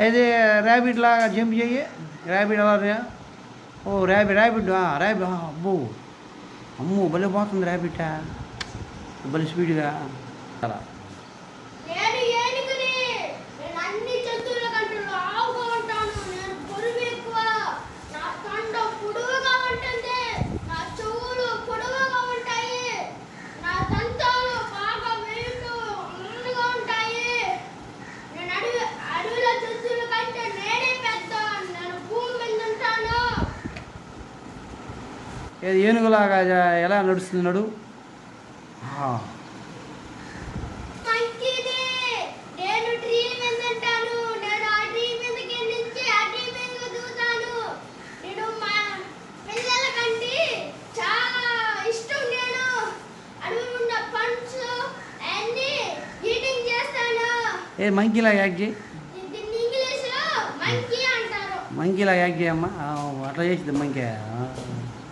ఇది ర్యాబిట్ లాగా జంప్ చెయ్యి. ర్యాబిట్ అలా. ఓ ర్యాబిట్ అబ్బో అమ్మో భలే పోతుంది ర్యాబిట్, భలే స్పీడ్గా. అలా ఏది ఏనుగులాగా ఎలా నడుస్తున్నాడు. ఏ మంకీలా యాక్ట్ చేయి, మంకీలా యాక్ట్ చేయమ్మా. అట్లా చేసింది మంకీ.